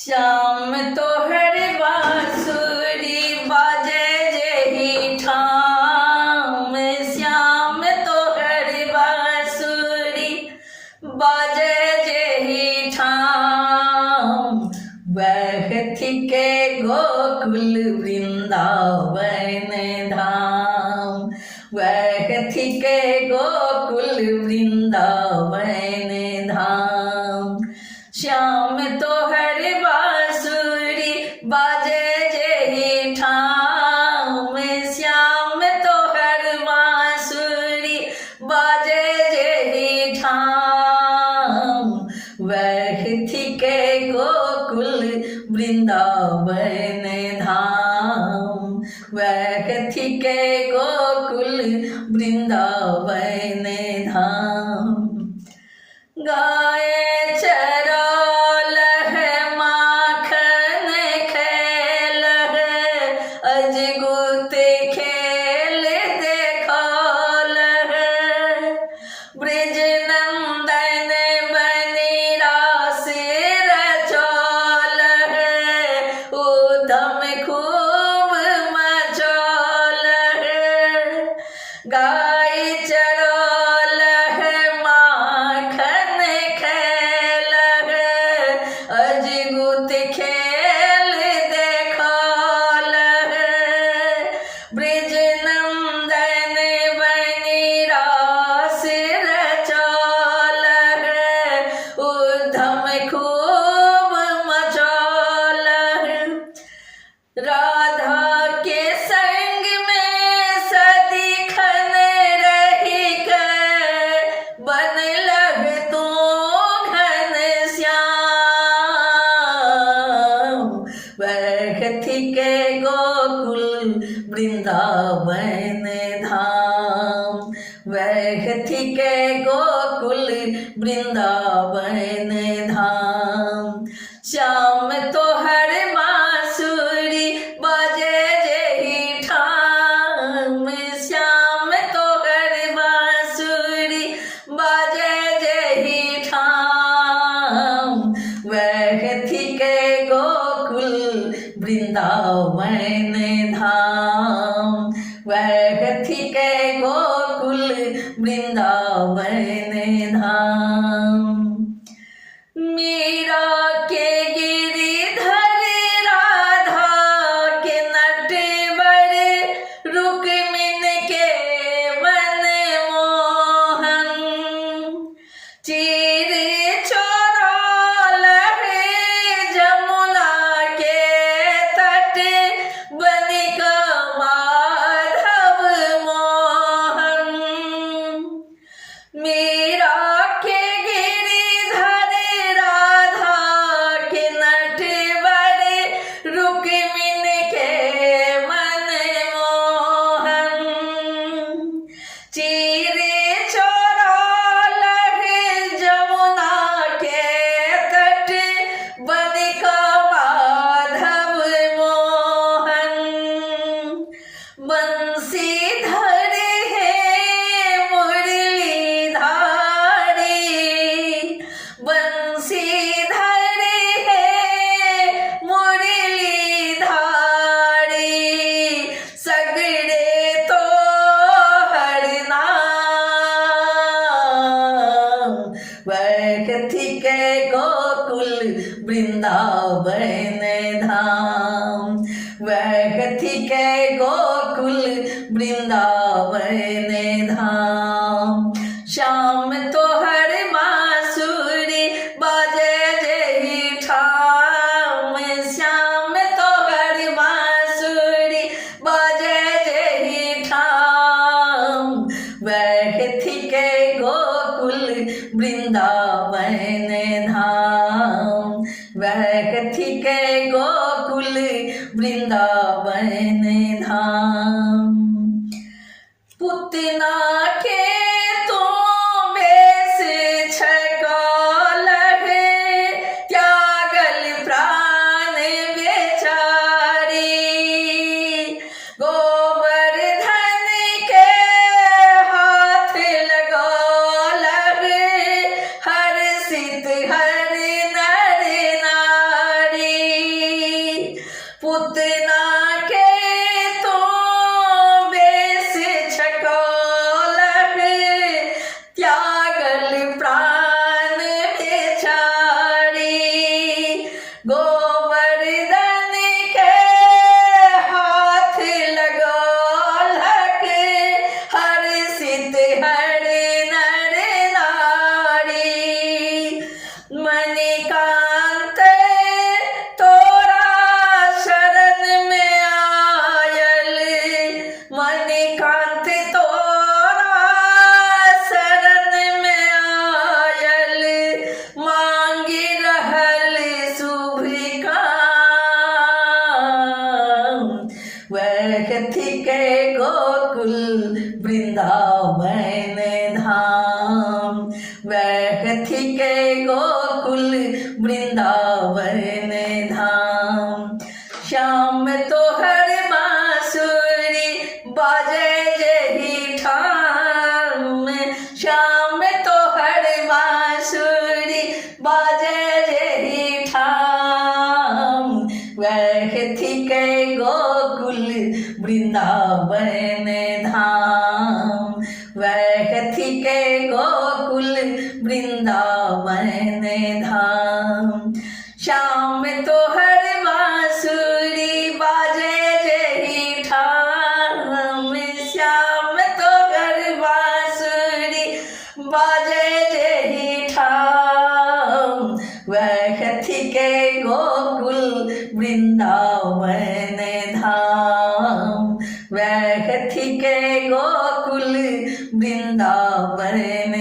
श्याम तोहर बांसुरी बाजे जेहि ठाम। श्याम तोहर बांसुरी बाजे जेहि ठाम। वह थिके गोकुल वृंदावन धाम। वह थिके गोकुल वृंदावन धाम। श्याम तोहर बांसुरी बाजे जेहि ठाम। श्याम तोहर बांसुरी बाजे जेहि ठाम। वह थिके गोकुल वृंदावन धाम। वह थिके गोकुल वृंदावन धाम। गाय चरालह माखन खेलह अजगुत खेल देखलह। ब्रज नंदन बनी रास रचलह उधम खूब मचलह। गाय चरालह माखन खेलह अजगुत खेल देखलह। ब्रज नंदन बनी रास रचलह उधम खूब मचलह। राधा के संग में सदिखन रहिक बनलह तू घनश्याम। वह थिके गोकुल वृंदावन धाम। वह थिके गोकुल वृंदावन धाम। श्याम तोहर बांसुरी बाजे जेहि ठाम। श्याम तोहर बांसुरी बाजे जेहि ठाम। वह थिके गोकुल वृंदावन धाम। वह थिके गोकुल वृंदावन धाम। मीरा के गिरिधर राधा के नटवर रुक्मिन के मनमोहन। चीर चोरालह जमुना के तट बनिक माधव मोहन। मीरा के गिरिधर राधा के नटवर रुक्मिन के मनमोहन। चीर चोरालह जमुना के तट बनिक माधव मोहन। बंसीधर है मुरलीधारी। बंसीधर है मुरलीधारी। सगड़े तो हर नाम। वह थिके गोकुल वृंदावन धाम। वह थिके गोकुल वृंदावन धाम। श्याम तोहर बांसुरी बाजे जेहि ठाम। श्याम तोहर बांसुरी बाजे जेहि ठाम। वह थिके गोकुल वृंदावन धाम। वह थिके गोकुल वृंदावन धाम। पुतना के तो बेस छकलह त्यागल प्राण बेचारी। गोवर्धन के हाथ लगलह हर्षित हर नर नारी। थी के गोकुल वृंदावन धाम, वह थी के गोकुल वृंदावन धाम। श्याम तो हर बांसुरी बाजे जही ठाम, श्याम तो हर बांसुरी बाजे जही ठाम, वह थी के गोकुल वृंदावन धाम, वह थी के गोकुल वृंदावन धाम। श्याम तो हर बांसुरी बाजे जही ठाम, श्याम तो हर बांसुरी बाजे जही ठाम, वह थी के गोकुल वृंदावन धाम, वह थी के गोकुल वृंदावन